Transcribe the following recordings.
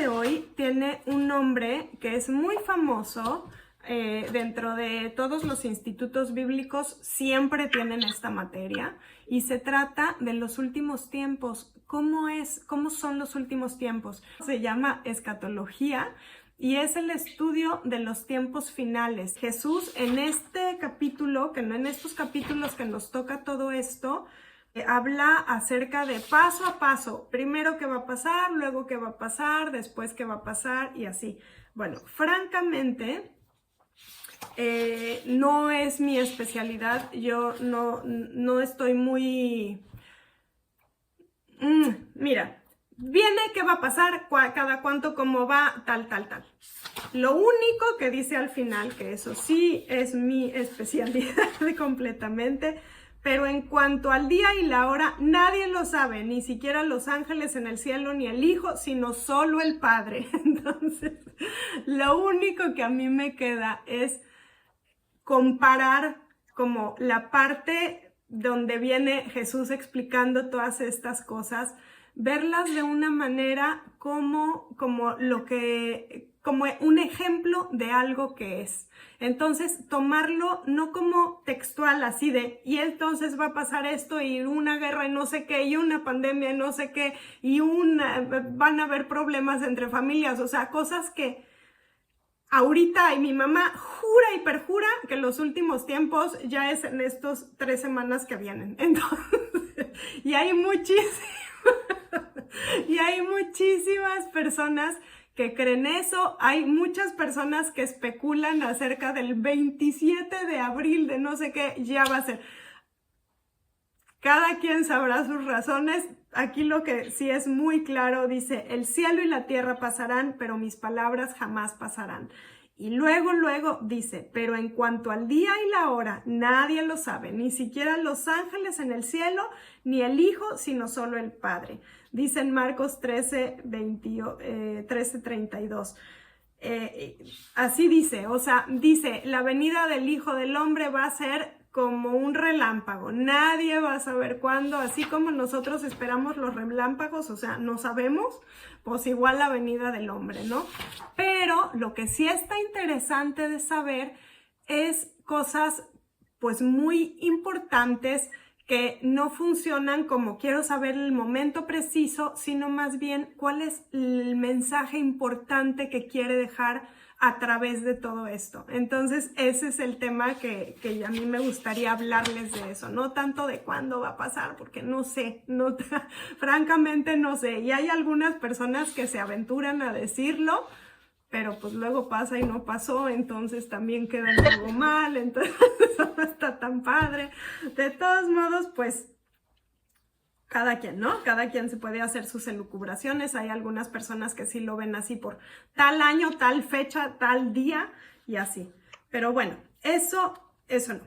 de hoy tiene un nombre que es muy famoso. Dentro de todos los institutos bíblicos siempre tienen esta materia y se trata de los últimos tiempos. ¿Cómo son los últimos tiempos? Se llama escatología y es el estudio de los tiempos finales. Jesús en este capítulo, que no en estos capítulos que nos toca todo esto, habla acerca de paso a paso, primero qué va a pasar, luego qué va a pasar, después qué va a pasar y así. Bueno, francamente, no es mi especialidad, yo no estoy muy... Mira, viene qué va a pasar, cada cuánto, cómo va, tal. Lo único que dice al final, que eso sí es mi especialidad completamente, pero en cuanto al día y la hora, nadie lo sabe, ni siquiera los ángeles en el cielo, ni el Hijo, sino solo el Padre. Entonces, lo único que a mí me queda es comparar como la parte donde viene Jesús explicando todas estas cosas, verlas de una manera como un ejemplo de algo que es. Entonces, tomarlo no como textual así de, y entonces va a pasar esto, y una guerra y no sé qué, y una pandemia y no sé qué, y van a haber problemas entre familias, o sea, cosas que ahorita, y mi mamá jura y perjura que los últimos tiempos ya es en estos 3 semanas que vienen. Entonces, y hay muchísimas personas que creen eso. Hay muchas personas que especulan acerca del 27 de abril de no sé qué, ya va a ser. Cada quien sabrá sus razones. Aquí lo que sí es muy claro, dice, el cielo y la tierra pasarán, pero mis palabras jamás pasarán. Y luego dice, pero en cuanto al día y la hora, nadie lo sabe, ni siquiera los ángeles en el cielo, ni el Hijo, sino solo el Padre. Dice en Marcos 13:32. Así dice, o sea, dice, la venida del Hijo del Hombre va a ser como un relámpago, nadie va a saber cuándo, así como nosotros esperamos los relámpagos, o sea, no sabemos, pues igual la venida del hombre, ¿no? Pero lo que sí está interesante de saber es cosas pues muy importantes que no funcionan como quiero saber el momento preciso, sino más bien cuál es el mensaje importante que quiere dejar a través de todo esto. Entonces, ese es el tema que a mí me gustaría hablarles de eso, no tanto de cuándo va a pasar, porque no sé, francamente no sé. Y hay algunas personas que se aventuran a decirlo, pero pues luego pasa y no pasó, entonces también queda algo mal, entonces eso no está tan padre. De todos modos, pues cada quien, ¿no? Cada quien se puede hacer sus elucubraciones. Hay algunas personas que sí lo ven así por tal año, tal fecha, tal día y así. Pero bueno, eso no.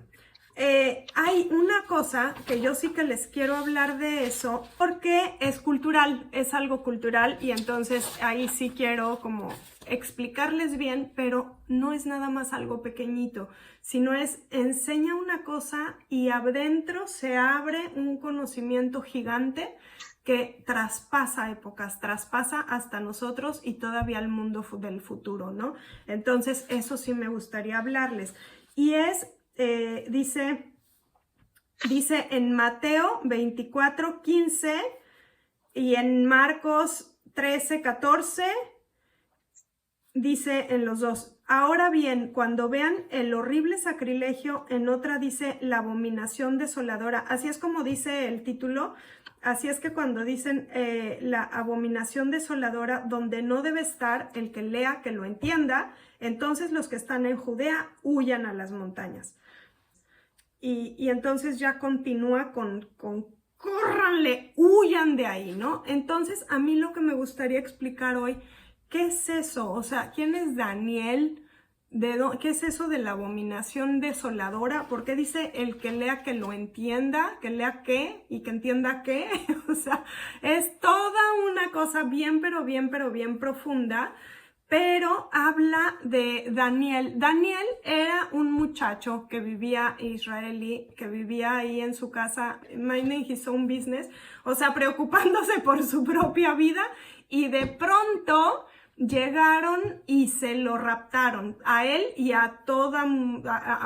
Hay una cosa que yo sí que les quiero hablar de eso porque es cultural, es algo cultural y entonces ahí sí quiero como explicarles bien, pero no es nada más algo pequeñito, sino enseña una cosa y adentro se abre un conocimiento gigante que traspasa épocas, traspasa hasta nosotros y todavía al mundo del futuro, ¿no? Entonces eso sí me gustaría hablarles. Y dice en Mateo 24:15 y en Marcos 13:14, dice en los dos. Ahora bien, cuando vean el horrible sacrilegio, en otra dice la abominación desoladora. Así es como dice el título. Así es que cuando dicen la abominación desoladora, donde no debe estar, el que lea, que lo entienda, entonces los que están en Judea huyan a las montañas. Y entonces ya continúa con córranle, huyan de ahí, ¿no? Entonces a mí lo que me gustaría explicar hoy, ¿qué es eso? O sea, ¿quién es Daniel? ¿Qué es eso de la abominación desoladora? ¿Por qué dice el que lea que lo entienda? ¿Que lea qué? ¿Y que entienda qué? O sea, es toda una cosa bien profunda. Pero habla de Daniel. Daniel era un muchacho que vivía israelí, que vivía ahí en su casa, minding his own business, o sea, preocupándose por su propia vida, y de pronto llegaron y se lo raptaron a él y a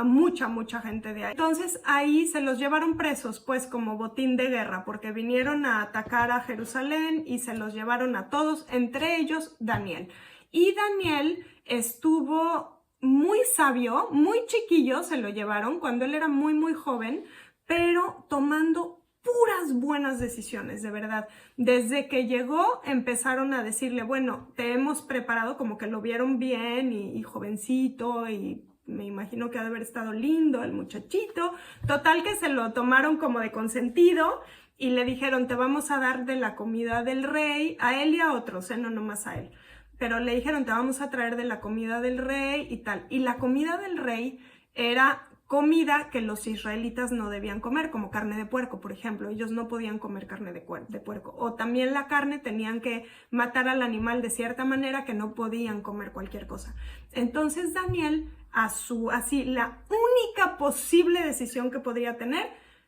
mucha gente de ahí. Entonces ahí se los llevaron presos, pues como botín de guerra, porque vinieron a atacar a Jerusalén y se los llevaron a todos, entre ellos Daniel. Y Daniel estuvo muy sabio, muy chiquillo, se lo llevaron cuando él era muy joven, pero tomando puras buenas decisiones, de verdad. Desde que llegó empezaron a decirle, bueno, te hemos preparado, como que lo vieron bien y jovencito, y me imagino que ha de haber estado lindo el muchachito. Total que se lo tomaron como de consentido y le dijeron, te vamos a dar de la comida del rey, a él y a otros, no nomás a él. Pero le dijeron, te vamos a traer de la comida del rey y tal. Y la comida del rey era comida que los israelitas no debían comer, como carne de puerco, por ejemplo. Ellos no podían comer carne de puerco. O también la carne tenían que matar al animal de cierta manera que no podían comer cualquier cosa. Entonces Daniel, así, la única posible decisión que podía tener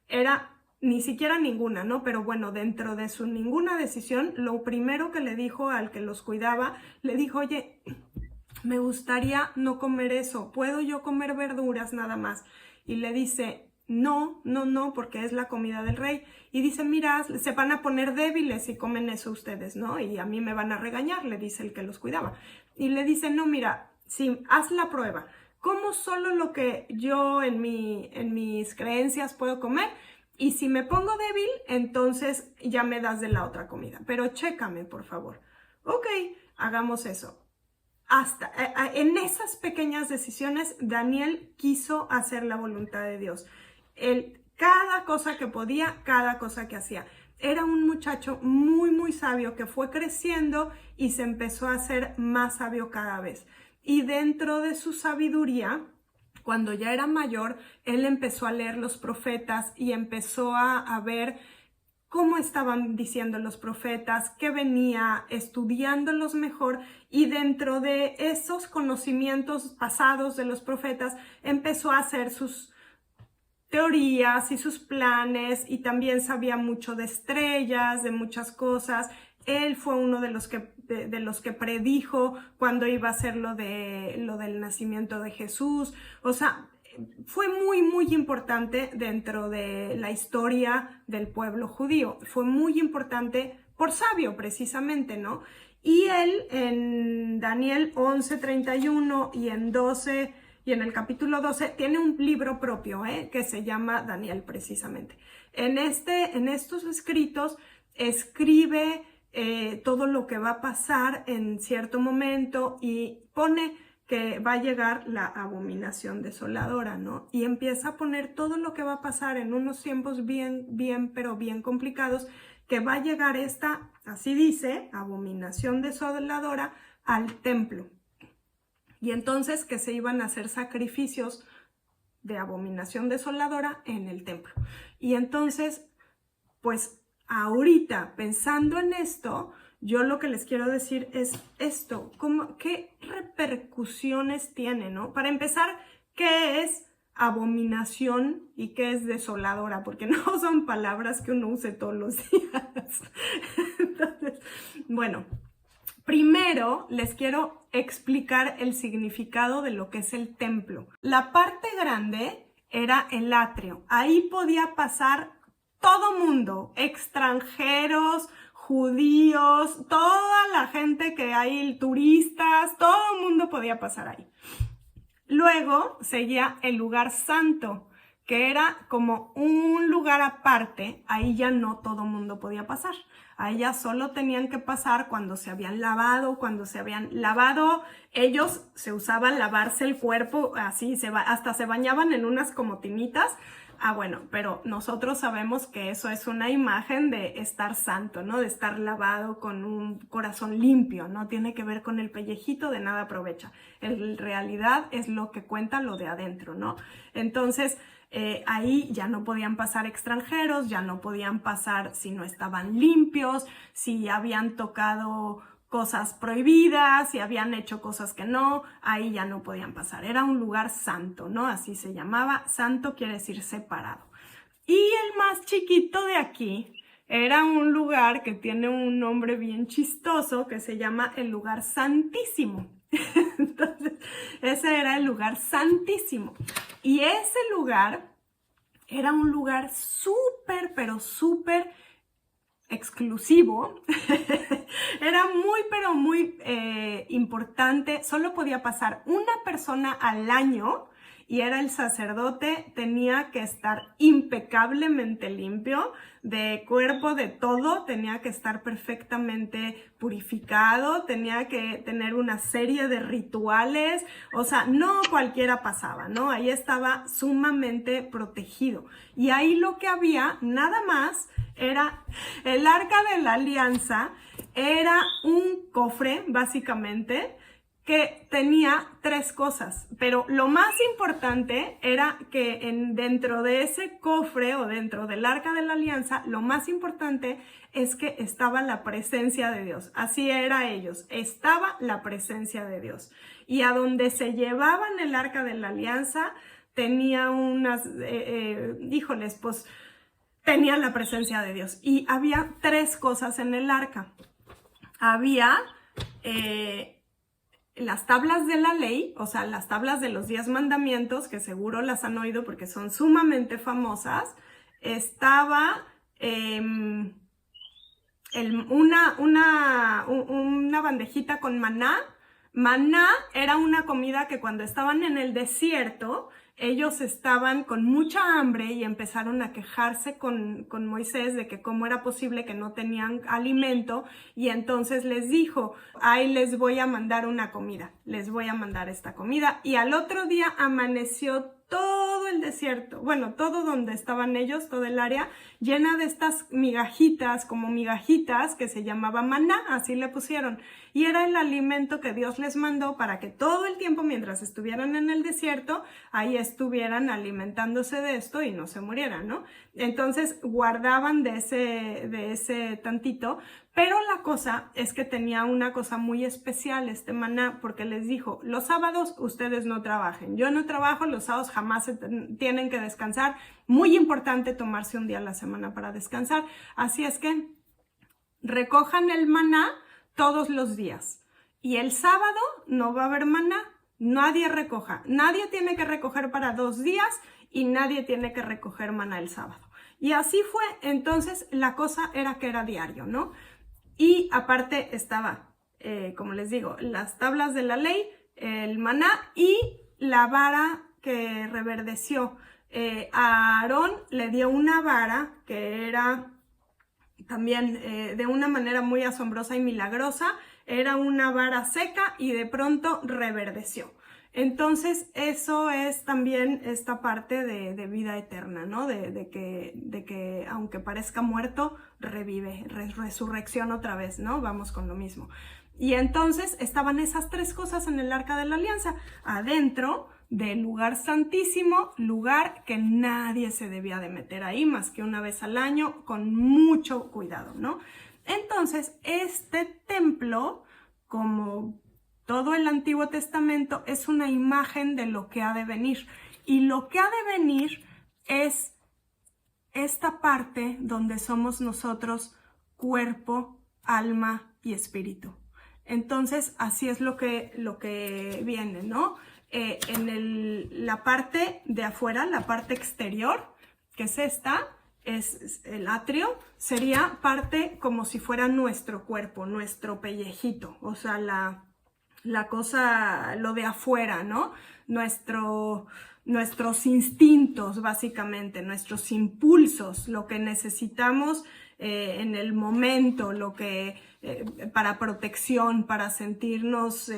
era ni siquiera ninguna, ¿no? Pero bueno, dentro de su ninguna decisión, lo primero que le dijo al que los cuidaba, le dijo, oye, me gustaría no comer eso, ¿puedo yo comer verduras nada más? Y le dice, no, porque es la comida del rey. Y dice, mira, se van a poner débiles si comen eso ustedes, ¿no? Y a mí me van a regañar, le dice el que los cuidaba. Y le dice, no, mira, sí, haz la prueba. Como solo lo que yo en mis creencias puedo comer, y si me pongo débil, entonces ya me das de la otra comida. Pero chécame, por favor. Ok, hagamos eso. Hasta en esas pequeñas decisiones, Daniel quiso hacer la voluntad de Dios. Cada cosa que podía, cada cosa que hacía. Era un muchacho muy sabio que fue creciendo y se empezó a hacer más sabio cada vez. Y dentro de su sabiduría, cuando ya era mayor, él empezó a leer los profetas y empezó a ver cómo estaban diciendo los profetas, qué venía, estudiándolos mejor, y dentro de esos conocimientos pasados de los profetas empezó a hacer sus teorías y sus planes, y también sabía mucho de estrellas, de muchas cosas. Él fue uno de los que predijo cuando iba a ser lo del nacimiento de Jesús. O sea, fue muy importante dentro de la historia del pueblo judío. Fue muy importante por sabio, precisamente, ¿no? Y él en Daniel 11:31 y en 12 y en el capítulo 12 tiene un libro propio, que se llama Daniel, precisamente. En estos escritos escribe todo lo que va a pasar en cierto momento y pone que va a llegar la abominación desoladora, ¿no? Y empieza a poner todo lo que va a pasar en unos tiempos pero bien complicados, que va a llegar esta, así dice, abominación desoladora al templo. Y entonces que se iban a hacer sacrificios de abominación desoladora en el templo. Y entonces, pues ahorita, pensando en esto, yo lo que les quiero decir es esto, ¿qué repercusiones tiene, no? Para empezar, ¿qué es abominación y qué es desoladora? Porque no son palabras que uno use todos los días. Entonces, bueno, primero les quiero explicar el significado de lo que es el templo. La parte grande era el atrio. Ahí podía pasar todo mundo, extranjeros, judíos, toda la gente que hay, turistas, todo el mundo podía pasar ahí. Luego seguía el lugar santo, que era como un lugar aparte. Ahí ya no todo el mundo podía pasar. Ahí ya solo tenían que pasar cuando se habían lavado, ellos se usaban lavarse el cuerpo, así, hasta se bañaban en unas como tinitas. Bueno, pero nosotros sabemos que eso es una imagen de estar santo, ¿no? De estar lavado con un corazón limpio, no tiene que ver con el pellejito, de nada aprovecha. En realidad es lo que cuenta lo de adentro, ¿no? Entonces, ahí ya no podían pasar extranjeros, ya no podían pasar si no estaban limpios, si habían tocado cosas prohibidas, si habían hecho cosas que no, ahí ya no podían pasar. Era un lugar santo, ¿no? Así se llamaba. Santo quiere decir separado. Y el más chiquito de aquí era un lugar que tiene un nombre bien chistoso que se llama el lugar santísimo. Entonces, ese era el lugar santísimo. Y ese lugar era un lugar súper, pero súper exclusivo. Era muy, pero muy importante. Solo podía pasar una persona al año y era el sacerdote. Tenía que estar impecablemente limpio de cuerpo, de todo. Tenía que estar perfectamente purificado. Tenía que tener una serie de rituales. O sea, no cualquiera pasaba, ¿no? Ahí estaba sumamente protegido. Y ahí lo que había, nada más, era el Arca de la Alianza. Era un cofre, básicamente, que tenía 3 cosas, pero lo más importante era que dentro de ese cofre o dentro del Arca de la Alianza, lo más importante es que estaba la presencia de Dios. Así era ellos, estaba la presencia de Dios. Y a donde se llevaban el Arca de la Alianza, tenía unas, híjoles, pues tenía la presencia de Dios. Y había 3 cosas en el arca. Había las tablas de la ley, o sea, las tablas de los 10 mandamientos, que seguro las han oído porque son sumamente famosas. Estaba una bandejita con maná. Maná era una comida que cuando estaban en el desierto, ellos estaban con mucha hambre y empezaron a quejarse con Moisés de que cómo era posible que no tenían alimento, y entonces les dijo, ahí les voy a mandar una comida, les voy a mandar esta comida. Y al otro día amaneció todo el desierto, bueno, todo donde estaban ellos, todo el área, llena de estas migajitas, como migajitas, que se llamaba maná, así le pusieron. Y era el alimento que Dios les mandó para que todo el tiempo, mientras estuvieran en el desierto, ahí estuvieran alimentándose de esto y no se murieran, ¿no? Entonces guardaban de ese tantito. Pero la cosa es que tenía una cosa muy especial este maná, porque les dijo, los sábados ustedes no trabajen, yo no trabajo, los sábados jamás tienen que descansar, muy importante tomarse un día a la semana para descansar, así es que recojan el maná todos los días, y el sábado no va a haber maná, nadie recoja, nadie tiene que recoger para 2 días y nadie tiene que recoger maná el sábado. Y así fue. Entonces la cosa era que era diario, ¿no? Y aparte estaba, como les digo, las tablas de la ley, el maná y la vara que reverdeció. A Aarón le dio una vara que era también de una manera muy asombrosa y milagrosa. Era una vara seca y de pronto reverdeció. Entonces eso es también esta parte de vida eterna, ¿no? De que aunque parezca muerto, revive, resurrección otra vez, ¿no? Vamos con lo mismo. Y entonces estaban esas 3 cosas en el Arca de la Alianza, adentro del lugar santísimo, lugar que nadie se debía de meter ahí más que una vez al año, con mucho cuidado, ¿no? Entonces este templo, como todo el Antiguo Testamento, es una imagen de lo que ha de venir. Y lo que ha de venir es esta parte donde somos nosotros cuerpo, alma y espíritu. Entonces, así es lo que viene, ¿no? La parte de afuera, la parte exterior, que es esta, es el atrio, sería parte como si fuera nuestro cuerpo, nuestro pellejito, o sea, la cosa, lo de afuera, ¿no? Nuestros instintos, básicamente, nuestros impulsos, lo que necesitamos en el momento, lo que para protección, para sentirnos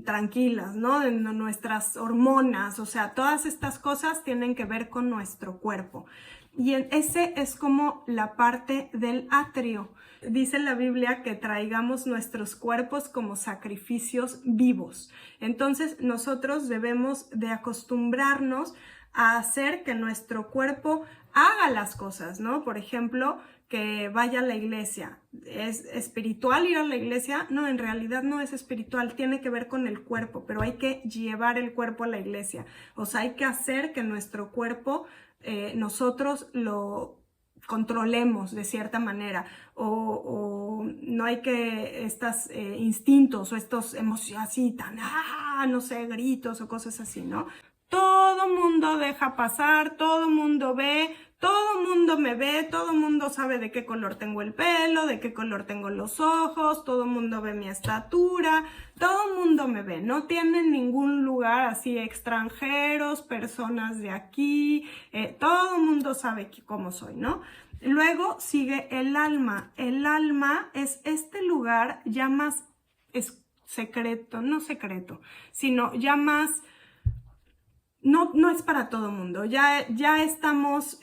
tranquilas, ¿no? Nuestras hormonas, o sea, todas estas cosas tienen que ver con nuestro cuerpo. Y ese es como la parte del atrio. Dice la Biblia que traigamos nuestros cuerpos como sacrificios vivos. Entonces nosotros debemos de acostumbrarnos a hacer que nuestro cuerpo haga las cosas, ¿no? Por ejemplo, que vaya a la iglesia. ¿Es espiritual ir a la iglesia? No, en realidad no es espiritual, tiene que ver con el cuerpo, pero hay que llevar el cuerpo a la iglesia. O sea, hay que hacer que nuestro cuerpo nosotros lo controlemos de cierta manera, o no hay que estos instintos o estos emociones así tan, no sé, gritos o cosas así, ¿no? Todo mundo deja pasar, todo mundo ve, todo mundo me ve, todo mundo sabe de qué color tengo el pelo, de qué color tengo los ojos, todo mundo ve mi estatura, todo mundo me ve, no tienen ningún lugar así extranjeros, personas de aquí, todo mundo sabe cómo soy, ¿no? Luego sigue el alma es este lugar ya más secreto, no secreto, sino ya más... No es para todo mundo, ya estamos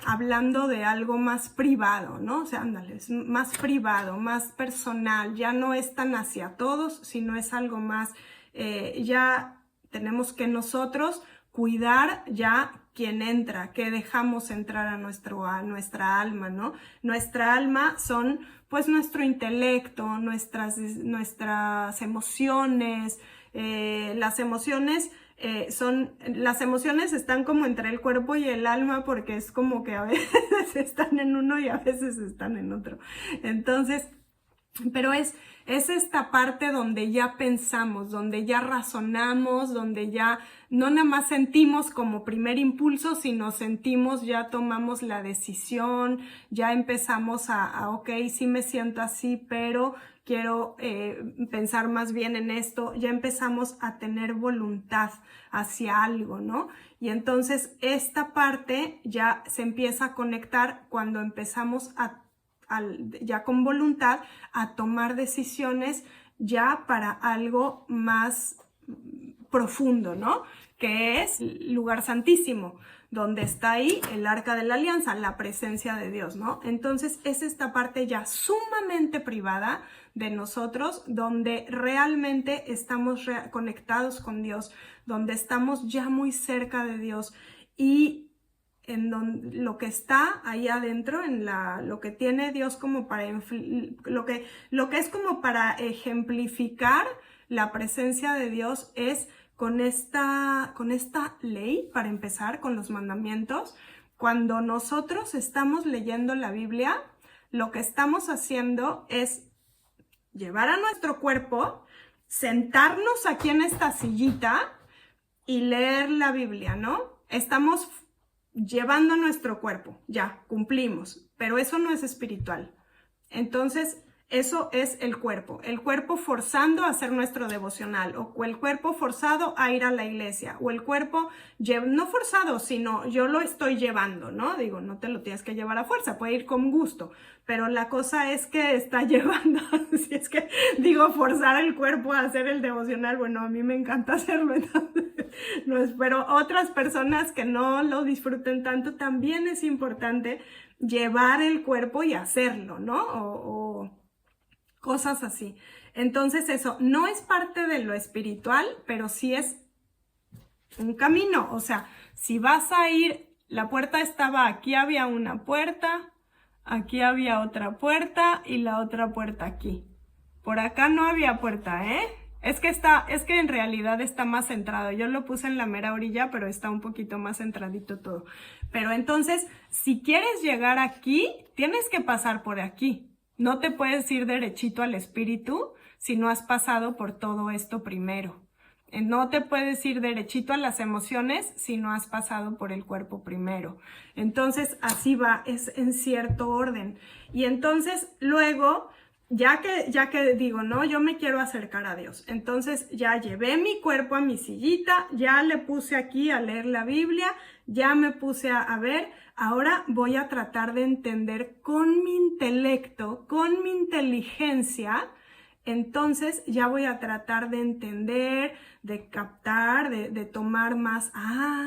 hablando de algo más privado, ¿no? O sea, ándale, es más privado, más personal, ya no es tan hacia todos, sino es algo más, ya tenemos que nosotros cuidar ya quien entra, que dejamos entrar a nuestra alma, ¿no? Nuestra alma son pues nuestro intelecto, nuestras emociones, las emociones están como entre el cuerpo y el alma porque es como que a veces están en uno y a veces están en otro. Entonces, pero es esta parte donde ya pensamos, donde ya razonamos, donde ya no nada más sentimos como primer impulso, sino sentimos, ya tomamos la decisión, ya empezamos ok, sí me siento así, pero quiero pensar más bien en esto, ya empezamos a tener voluntad hacia algo, ¿no? Y entonces esta parte ya se empieza a conectar cuando empezamos ya con voluntad a tomar decisiones ya para algo más profundo, ¿no? Que es el lugar santísimo, donde está ahí el arca de la alianza, la presencia de Dios, ¿no? Entonces es esta parte ya sumamente privada de nosotros, donde realmente estamos conectados con Dios, donde estamos ya muy cerca de Dios y en donde lo que está ahí adentro, lo que tiene Dios como para, lo que es como para ejemplificar la presencia de Dios es con esta ley, para empezar, con los mandamientos. Cuando nosotros estamos leyendo la Biblia, lo que estamos haciendo es llevar a nuestro cuerpo, sentarnos aquí en esta sillita y leer la Biblia, ¿no? Estamos llevando nuestro cuerpo, ya, cumplimos, pero eso no es espiritual. Entonces, eso es el cuerpo forzando a hacer nuestro devocional, o el cuerpo forzado a ir a la iglesia, o el cuerpo, no forzado, sino yo lo estoy llevando, ¿no? Digo, no te lo tienes que llevar a fuerza, puede ir con gusto, pero la cosa es que está llevando, si es que digo forzar el cuerpo a hacer el devocional, bueno, a mí me encanta hacerlo, entonces, no es, pero otras personas que no lo disfruten tanto, también es importante llevar el cuerpo y hacerlo, ¿no? O cosas así. Entonces eso no es parte de lo espiritual, pero sí es un camino. O sea, si vas a ir, la puerta estaba aquí, había una puerta, aquí había otra puerta y la otra puerta aquí. Por acá no había puerta, ¿eh? Es que en realidad está más centrado. Yo lo puse en la mera orilla, pero está un poquito más centradito todo. Pero entonces, si quieres llegar aquí, tienes que pasar por aquí. No te puedes ir derechito al espíritu si no has pasado por todo esto primero. No te puedes ir derechito a las emociones si no has pasado por el cuerpo primero. Entonces, así va, es en cierto orden. Y entonces, luego, ya que digo, no, yo me quiero acercar a Dios. Entonces, ya llevé mi cuerpo a mi sillita, ya le puse aquí a leer la Biblia, ya me puse a ver. Ahora voy a tratar de entender con mi intelecto, con mi inteligencia. Entonces ya voy a tratar de entender, de captar, de tomar más.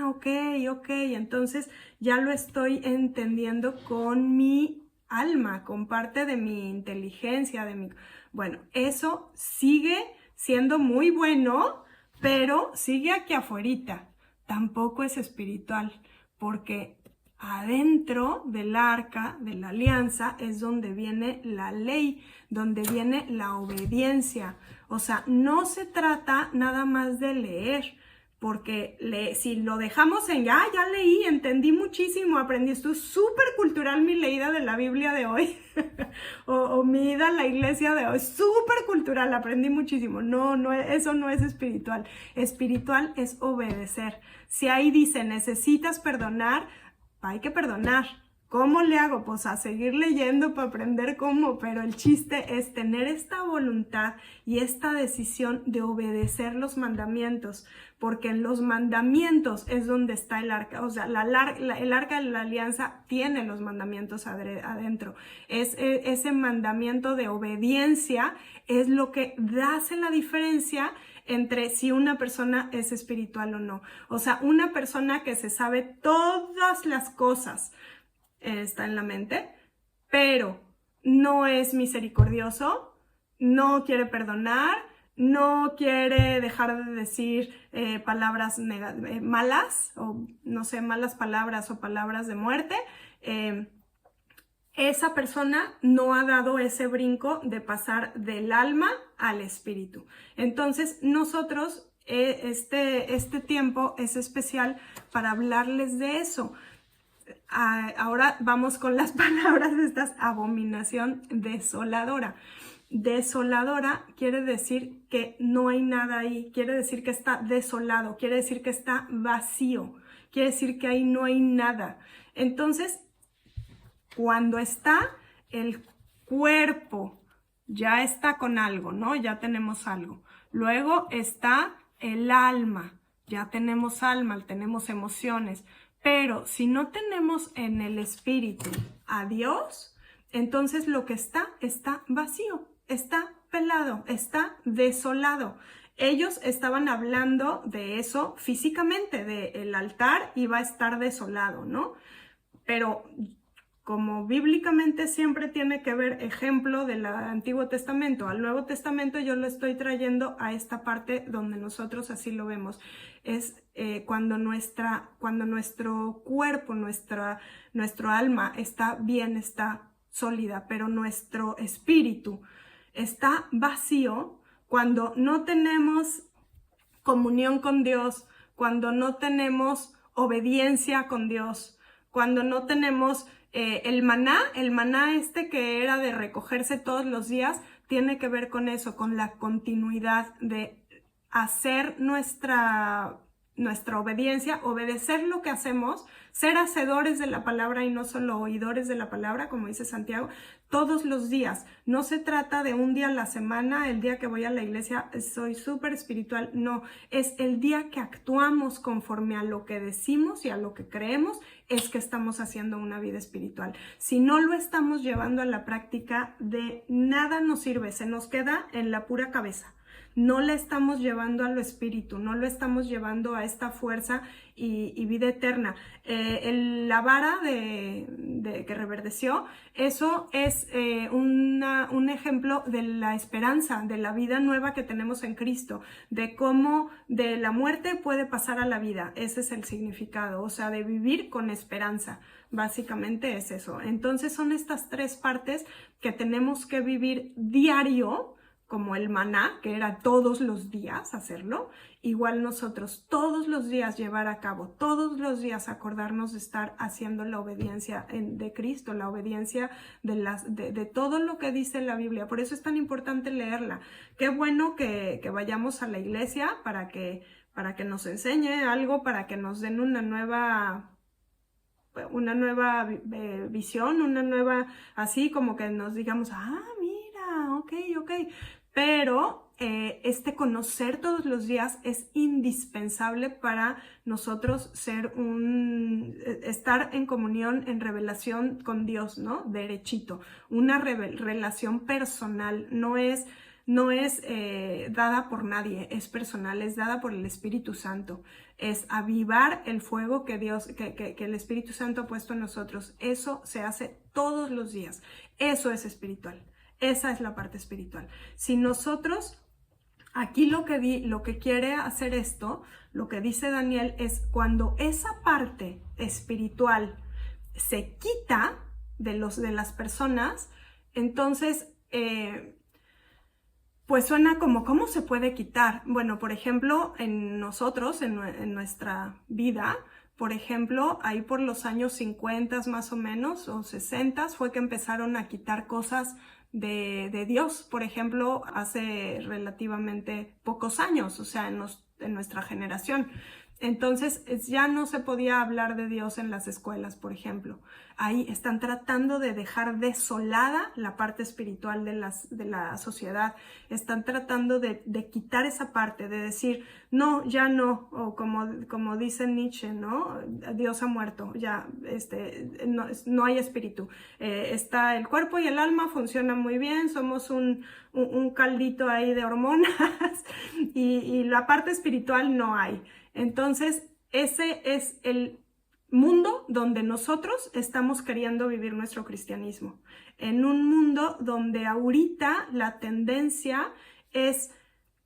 Ok. Entonces ya lo estoy entendiendo con mi alma, con parte de mi inteligencia, Bueno, eso sigue siendo muy bueno, pero sigue aquí afuerita. Tampoco es espiritual, porque adentro del arca de la alianza es donde viene la ley, donde viene la obediencia. O sea, no se trata nada más de leer, porque si lo dejamos en ya leí, entendí muchísimo, aprendí, esto es súper cultural mi leída de la Biblia de hoy, o mi ida a la iglesia de hoy, súper cultural, aprendí muchísimo. No, eso no es espiritual. Espiritual es obedecer. Si ahí dice, necesitas perdonar, hay que perdonar. ¿Cómo le hago? Pues a seguir leyendo para aprender cómo, pero el chiste es tener esta voluntad y esta decisión de obedecer los mandamientos, porque en los mandamientos es donde está el arca, o sea, el arca de la alianza tiene los mandamientos adentro. Ese mandamiento de obediencia es lo que hace la diferencia entre si una persona es espiritual o no. O sea, una persona que se sabe todas las cosas, está en la mente, pero no es misericordioso, no quiere perdonar, no quiere dejar de decir palabras malas, o no sé, malas palabras o palabras de muerte, esa persona no ha dado ese brinco de pasar del alma al espíritu. Entonces nosotros, este tiempo es especial para hablarles de eso. Ahora vamos con las palabras de esta abominación desoladora. Desoladora quiere decir que no hay nada ahí, quiere decir que está desolado, quiere decir que está vacío, quiere decir que ahí no hay nada. Entonces, cuando está el cuerpo, ya está con algo, ¿no? Ya tenemos algo. Luego está el alma, ya tenemos alma, tenemos emociones. Pero si no tenemos en el espíritu a Dios, entonces lo que está vacío, está pelado, está desolado. Ellos estaban hablando de eso físicamente, del altar iba a estar desolado, ¿no? Pero como bíblicamente siempre tiene que ver ejemplo del Antiguo Testamento al Nuevo Testamento, yo lo estoy trayendo a esta parte donde nosotros así lo vemos. Es cuando nuestro cuerpo, nuestro alma está bien, está sólida, pero nuestro espíritu está vacío, cuando no tenemos comunión con Dios, cuando no tenemos obediencia con Dios, cuando no tenemos el maná que era de recogerse todos los días, tiene que ver con eso, con la continuidad de hacer nuestra obediencia, obedecer lo que hacemos, ser hacedores de la palabra y no solo oidores de la palabra, como dice Santiago, todos los días. No se trata de un día a la semana, el día que voy a la iglesia soy súper espiritual, no, es el día que actuamos conforme a lo que decimos y a lo que creemos, es que estamos haciendo una vida espiritual. Si no lo estamos llevando a la práctica, de nada nos sirve, se nos queda en la pura cabeza. No le estamos llevando a lo espíritu, no lo estamos llevando a esta fuerza y vida eterna. La vara que reverdeció, eso es un ejemplo de la esperanza, de la vida nueva que tenemos en Cristo, de cómo de la muerte puede pasar a la vida. Ese es el significado, o sea, de vivir con esperanza. Básicamente es eso. Entonces son estas tres partes que tenemos que vivir diario, como el maná, que era todos los días hacerlo, igual nosotros todos los días llevar a cabo, todos los días acordarnos de estar haciendo la obediencia de Cristo, la obediencia de todo lo que dice la Biblia. Por eso es tan importante leerla. Qué bueno que vayamos a la iglesia para que nos enseñe algo, para que nos den una nueva visión, una nueva, así como que nos digamos, mira, ok. Pero conocer todos los días es indispensable para nosotros estar en comunión, en revelación con Dios, ¿no? Derechito. Una relación personal, no es dada por nadie, es personal, es dada por el Espíritu Santo. Es avivar el fuego que el Espíritu Santo ha puesto en nosotros. Eso se hace todos los días. Eso es espiritual. Esa es la parte espiritual. Si nosotros, aquí lo que quiere hacer esto, lo que dice Daniel, es cuando esa parte espiritual se quita de las personas, entonces pues suena como, ¿cómo se puede quitar? Bueno, por ejemplo, en nosotros, en nuestra vida, por ejemplo, ahí por los años 50 más o menos, o 60, fue que empezaron a quitar cosas de Dios. Por ejemplo, hace relativamente pocos años, o sea, en nuestra generación. Entonces ya no se podía hablar de Dios en las escuelas, por ejemplo. Ahí están tratando de dejar desolada la parte espiritual de la sociedad. Están tratando de quitar esa parte, de decir, no, ya no, o como dice Nietzsche, ¿no? Dios ha muerto, ya no hay espíritu. Está el cuerpo y el alma, funcionan muy bien, somos un caldito ahí de hormonas y la parte espiritual no hay. Entonces, ese es el mundo donde nosotros estamos queriendo vivir nuestro cristianismo. En un mundo donde ahorita la tendencia es,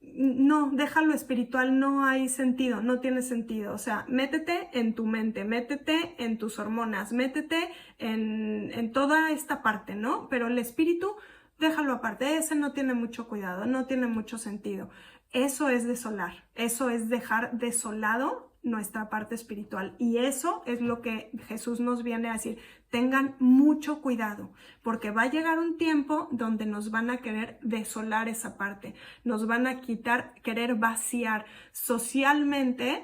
no, déjalo espiritual, no hay sentido, no tiene sentido. O sea, métete en tu mente, métete en tus hormonas, métete en toda esta parte, ¿no? Pero el espíritu, déjalo aparte, ese no tiene mucho cuidado, no tiene mucho sentido. Eso es desolar, eso es dejar desolado nuestra parte espiritual. Y eso es lo que Jesús nos viene a decir. Tengan mucho cuidado, porque va a llegar un tiempo donde nos van a querer desolar esa parte, nos van a querer vaciar socialmente.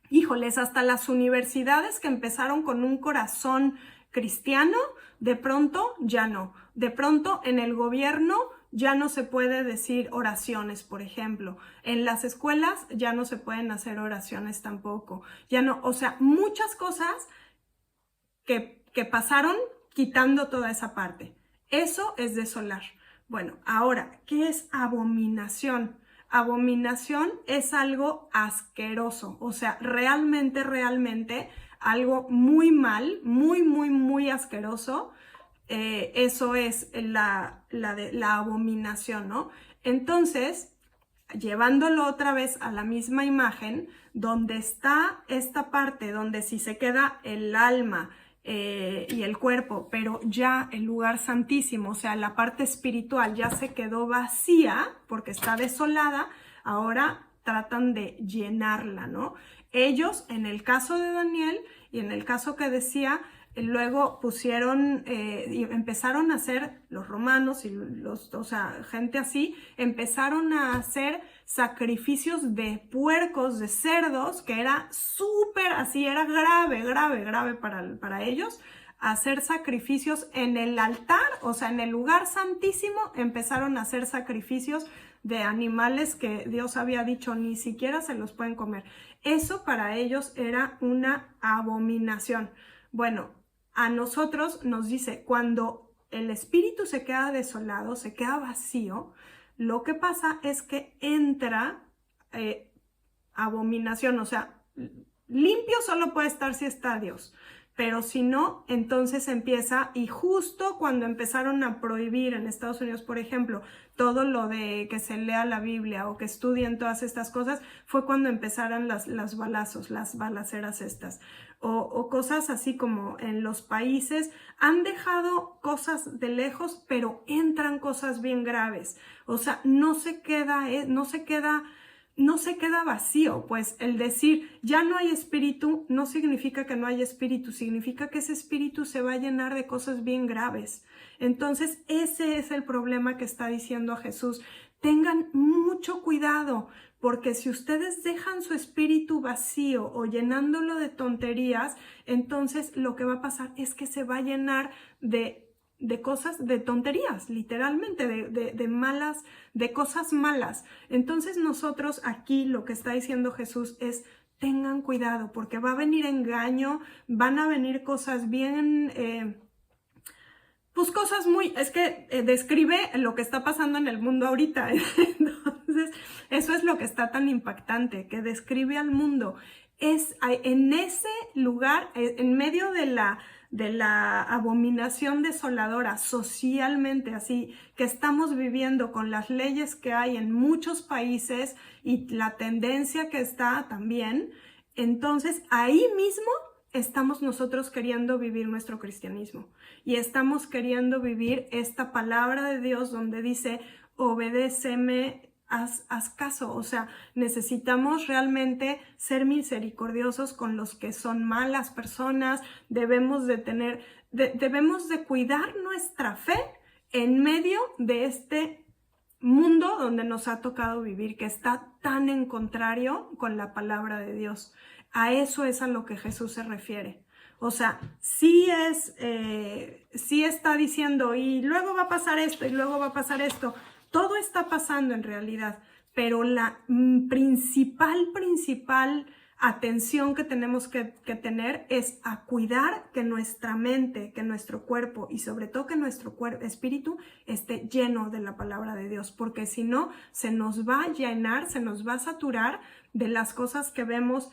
Híjoles, hasta las universidades que empezaron con un corazón cristiano, de pronto ya no. De pronto en el gobierno ya no se puede decir oraciones, por ejemplo. En las escuelas ya no se pueden hacer oraciones tampoco. Ya no, o sea, muchas cosas que pasaron quitando toda esa parte. Eso es desolar. Bueno, ahora, ¿qué es abominación? Abominación es algo asqueroso, o sea, realmente algo muy mal, muy asqueroso. Eso es la abominación, ¿no? Entonces, llevándolo otra vez a la misma imagen, donde está esta parte, donde si se queda el alma y el cuerpo, pero ya el lugar santísimo, o sea, la parte espiritual ya se quedó vacía porque está desolada, ahora tratan de llenarla, ¿no? Ellos, en el caso de Daniel y en el caso que decía, luego pusieron y empezaron a hacer los romanos y o sea, gente así, empezaron a hacer sacrificios de puercos, de cerdos, que era súper así, era grave para ellos. Hacer sacrificios en el altar, o sea, en el lugar santísimo, empezaron a hacer sacrificios de animales que Dios había dicho ni siquiera se los pueden comer. Eso para ellos era una abominación. Bueno, a nosotros nos dice, cuando el espíritu se queda desolado, se queda vacío, lo que pasa es que entra abominación, o sea, limpio solo puede estar si está Dios, pero si no, entonces empieza, y justo cuando empezaron a prohibir en Estados Unidos, por ejemplo, todo lo de que se lea la Biblia o que estudien todas estas cosas, fue cuando empezaron las balazos, las balaceras estas. O cosas así como en los países han dejado cosas de lejos, pero entran cosas bien graves. O sea, no se queda vacío, pues el decir ya no hay espíritu no significa que no hay espíritu, significa que ese espíritu se va a llenar de cosas bien graves. Entonces ese es el problema que está diciendo Jesús. Tengan mucho cuidado, porque si ustedes dejan su espíritu vacío o llenándolo de tonterías, entonces lo que va a pasar es que se va a llenar de cosas, de tonterías, literalmente, de cosas malas. Entonces nosotros aquí lo que está diciendo Jesús es: tengan cuidado, porque va a venir engaño, van a venir cosas bien, pues cosas muy, es que describe lo que está pasando en el mundo ahorita. Entonces, eso es lo que está tan impactante, que describe al mundo. Es en ese lugar, en medio de la abominación desoladora socialmente, así que estamos viviendo con las leyes que hay en muchos países y la tendencia que está también, entonces ahí mismo estamos nosotros queriendo vivir nuestro cristianismo y estamos queriendo vivir esta palabra de Dios donde dice, obedéceme, haz caso. O sea, necesitamos realmente ser misericordiosos con los que son malas personas, debemos de cuidar nuestra fe en medio de este mundo donde nos ha tocado vivir, que está tan en contrario con la palabra de Dios. A eso es a lo que Jesús se refiere. O sea, sí está diciendo, y luego va a pasar esto, y luego va a pasar esto. Todo está pasando en realidad, pero la principal atención que tenemos que tener es a cuidar que nuestra mente, que nuestro cuerpo y sobre todo que nuestro espíritu esté lleno de la palabra de Dios, porque si no, se nos va a llenar, se nos va a saturar de las cosas que vemos,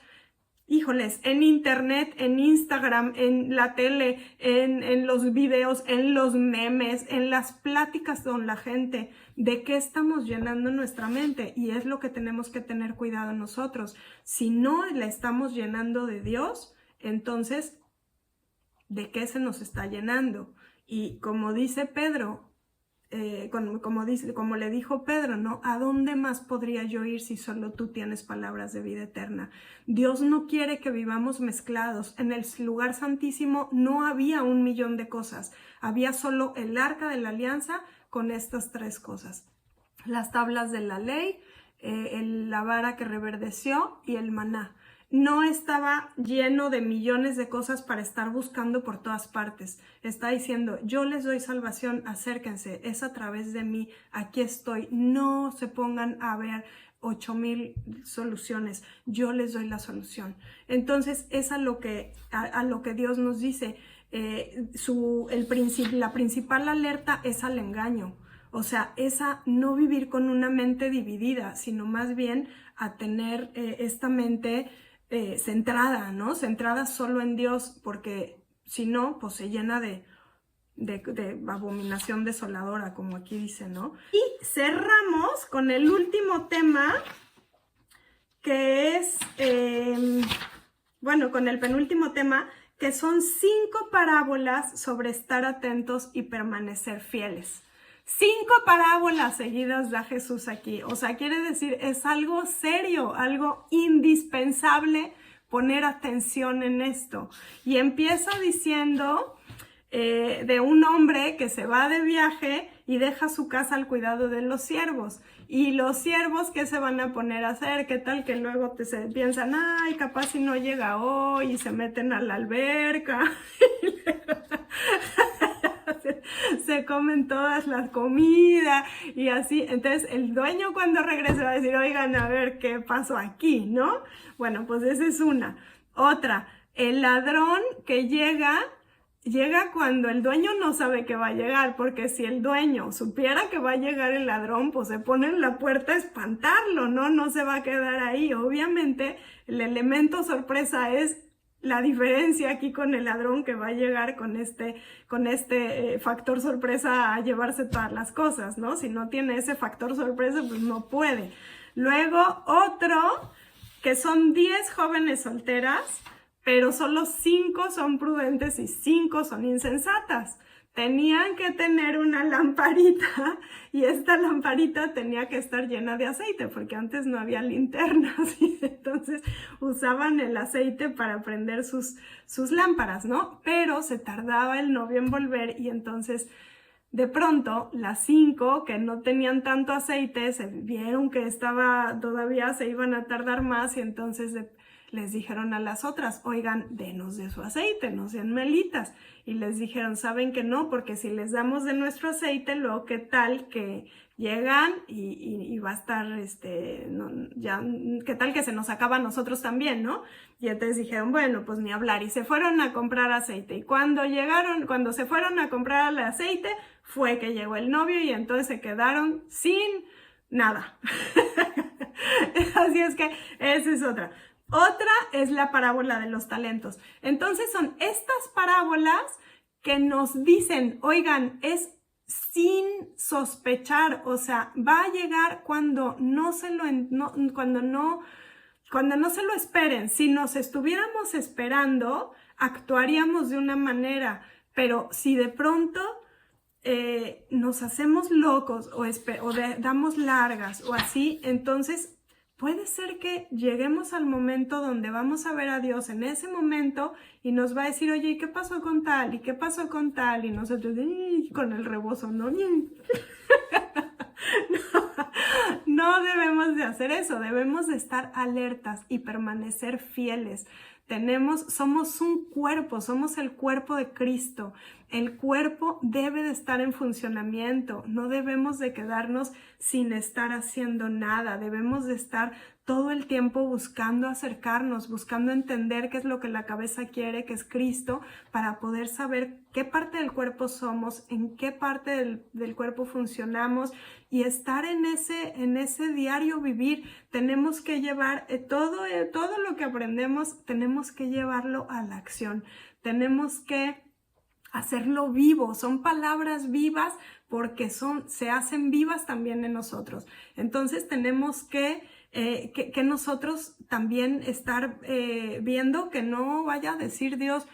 híjoles, en internet, en Instagram, en la tele, en los videos, en los memes, en las pláticas con la gente, de qué estamos llenando nuestra mente, y es lo que tenemos que tener cuidado nosotros. Si no la estamos llenando de Dios, entonces, ¿de qué se nos está llenando? Y como dice Pedro, como le dijo Pedro, ¿no? ¿A dónde más podría yo ir si solo tú tienes palabras de vida eterna? Dios no quiere que vivamos mezclados. En el lugar santísimo no había 1,000,000 de cosas. Había solo el arca de la alianza con estas 3 cosas. Las tablas de la ley, la vara que reverdeció y el maná. No estaba lleno de millones de cosas para estar buscando por todas partes. Está diciendo, yo les doy salvación, acérquense, es a través de mí, aquí estoy. No se pongan a ver 8,000 soluciones, yo les doy la solución. Entonces es a lo que Dios nos dice. La principal alerta es al engaño. O sea, es a no vivir con una mente dividida, sino más bien a tener esta mente centrada, ¿no? Centrada solo en Dios, porque si no, pues se llena de abominación desoladora, como aquí dice, ¿no? Y cerramos con el último tema, que es, con el penúltimo tema, que son 5 parábolas sobre estar atentos y permanecer fieles. 5 parábolas seguidas da Jesús aquí. O sea, quiere decir, es algo serio, algo indispensable poner atención en esto. Y empieza diciendo de un hombre que se va de viaje y deja su casa al cuidado de los siervos. Y los siervos, ¿qué se van a poner a hacer? ¿Qué tal que luego se piensan, ay, capaz si no llega hoy, y se meten a la alberca? Se comen todas las comidas y así. Entonces el dueño cuando regrese va a decir, oigan, a ver qué pasó aquí, ¿no? Bueno, pues esa es una. Otra, el ladrón que llega cuando el dueño no sabe que va a llegar, porque si el dueño supiera que va a llegar el ladrón, pues se pone en la puerta a espantarlo, ¿no? No se va a quedar ahí. Obviamente el elemento sorpresa es la diferencia aquí con el ladrón que va a llegar con este factor sorpresa a llevarse todas las cosas, ¿no? Si no tiene ese factor sorpresa, pues no puede. Luego otro, que son 10 jóvenes solteras, pero solo 5 son prudentes y 5 son insensatas. Tenían que tener una lamparita y esta lamparita tenía que estar llena de aceite porque antes no había linternas y entonces usaban el aceite para prender sus lámparas, ¿no? Pero se tardaba el novio en volver y entonces de pronto las 5 que no tenían tanto aceite se vieron que todavía se iban a tardar más y entonces les dijeron a las otras, oigan, denos de su aceite, no sean melitas. Y les dijeron, saben que no, porque si les damos de nuestro aceite, luego qué tal que llegan y va a estar, qué tal que se nos acaba a nosotros también, ¿no? Y entonces dijeron, bueno, pues ni hablar. Y se fueron a comprar aceite. Y cuando se fueron a comprar el aceite, fue que llegó el novio y entonces se quedaron sin nada. Así es que esa es otra. Otra es la parábola de los talentos. Entonces son estas parábolas que nos dicen, oigan, es sin sospechar, o sea, va a llegar cuando no se lo esperen. Si nos estuviéramos esperando, actuaríamos de una manera, pero si de pronto nos hacemos locos o damos largas o así, entonces puede ser que lleguemos al momento donde vamos a ver a Dios en ese momento y nos va a decir, oye, ¿y qué pasó con tal? ¿Y qué pasó con tal? Y nosotros con el rebozo, ¿no? No debemos de hacer eso, debemos de estar alertas y permanecer fieles. Somos un cuerpo, somos el cuerpo de Cristo. El cuerpo debe de estar en funcionamiento, no debemos de quedarnos sin estar haciendo nada, debemos de estar todo el tiempo buscando acercarnos, buscando entender qué es lo que la cabeza quiere, que es Cristo, para poder saber qué parte del cuerpo somos, en qué parte del cuerpo funcionamos y estar en ese diario vivir. Tenemos que llevar todo lo que aprendemos, tenemos que llevarlo a la acción, tenemos que hacerlo vivo, son palabras vivas porque se hacen vivas también en nosotros. Entonces tenemos que nosotros también estar viendo que no vaya a decir Dios,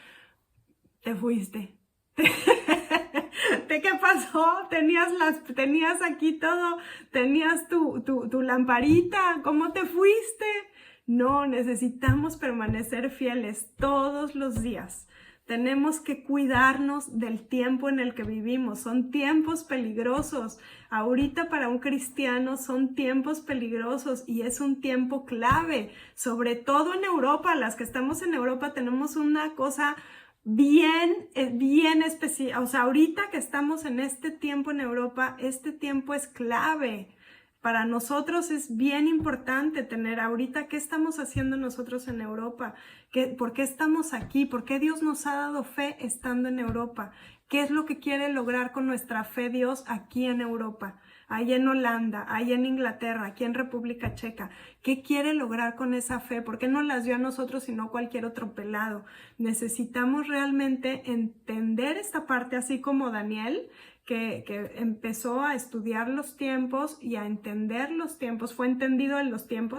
te fuiste. ¿Qué pasó? Tenías aquí todo, tenías tu lamparita, ¿cómo te fuiste? No, necesitamos permanecer fieles todos los días. Tenemos que cuidarnos del tiempo en el que vivimos. Son tiempos peligrosos. Ahorita para un cristiano son tiempos peligrosos y es un tiempo clave. Sobre todo en Europa. Las que estamos en Europa tenemos una cosa bien especial. O sea, ahorita que estamos en este tiempo en Europa, este tiempo es clave. Para nosotros es bien importante tener ahorita qué estamos haciendo nosotros en Europa, por qué estamos aquí, por qué Dios nos ha dado fe estando en Europa, qué es lo que quiere lograr con nuestra fe Dios aquí en Europa, ahí en Holanda, ahí en Inglaterra, aquí en República Checa, qué quiere lograr con esa fe, por qué no las dio a nosotros y no a cualquier otro pelado. Necesitamos realmente entender esta parte, así como Daniel, que empezó a estudiar los tiempos y a entender los tiempos, fue entendido en los tiempos.